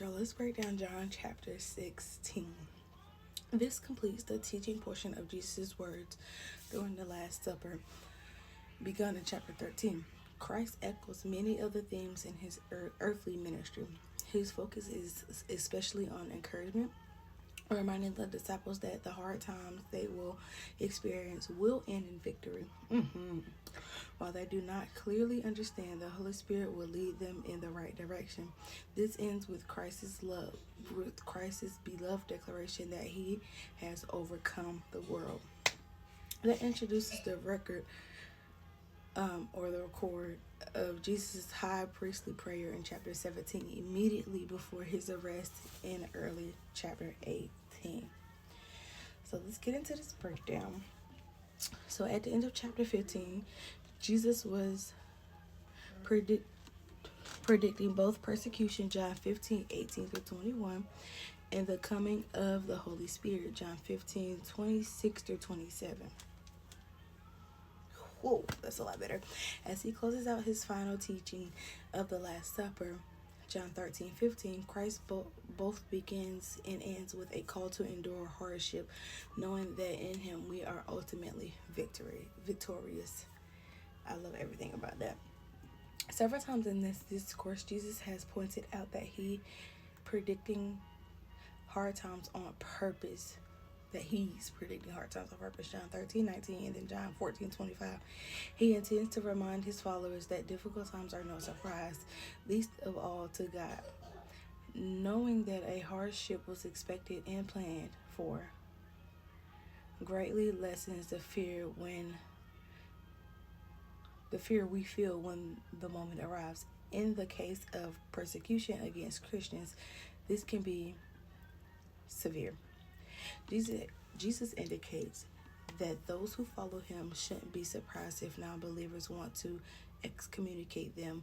Y'all, let's break down John chapter 16. This completes the teaching portion of Jesus' words during the Last Supper, begun in chapter 13. Christ echoes many of the themes in his earthly ministry. His focus is especially on encouragement, reminding the disciples that the hard times they will experience will end in victory. While they do not clearly understand, the Holy Spirit will lead them in the right direction. This ends with Christ's beloved declaration that he has overcome the world. That introduces the record or the record of Jesus' high priestly prayer in chapter 17, immediately before his arrest in early chapter 18. So let's get into this breakdown. So at the end of chapter 15, Jesus was predicting both persecution, John 15:18-21, and the coming of the Holy Spirit, John 15:26-27. Whoa, that's a lot better. As he closes out his final teaching of the Last Supper, John 13:15, Christ both begins and ends with a call to endure hardship, knowing that in him we are ultimately victorious. I love everything about that. Several times in this discourse, Jesus has pointed out that he predicting hard times on purpose. That he's predicting hard times on purpose. John 13:19 and then John 14:25. He intends to remind his followers that difficult times are no surprise, least of all to God. Knowing that a hardship was expected and planned for greatly lessens the fear we feel when the moment arrives. In the case of persecution against Christians, this can be severe. Jesus indicates that those who follow him shouldn't be surprised if non-believers want to excommunicate them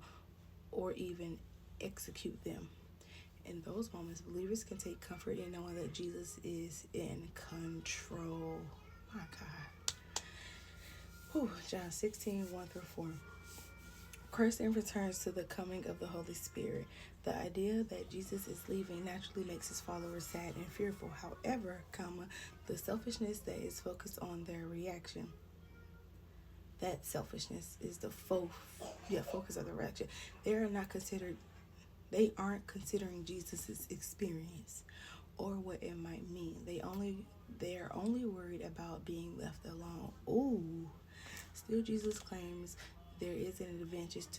or even execute them. In those moments, believers can take comfort in knowing that Jesus is in control. My God. John 16:1-4. Christ then returns to the coming of the Holy Spirit. The idea that Jesus is leaving naturally makes his followers sad and fearful. However, the selfishness that is focused on their reaction. That selfishness is the focus of the reaction. They aren't considering Jesus' experience or what it might mean. They are only worried about being left alone. Still Jesus claims there is an advantage to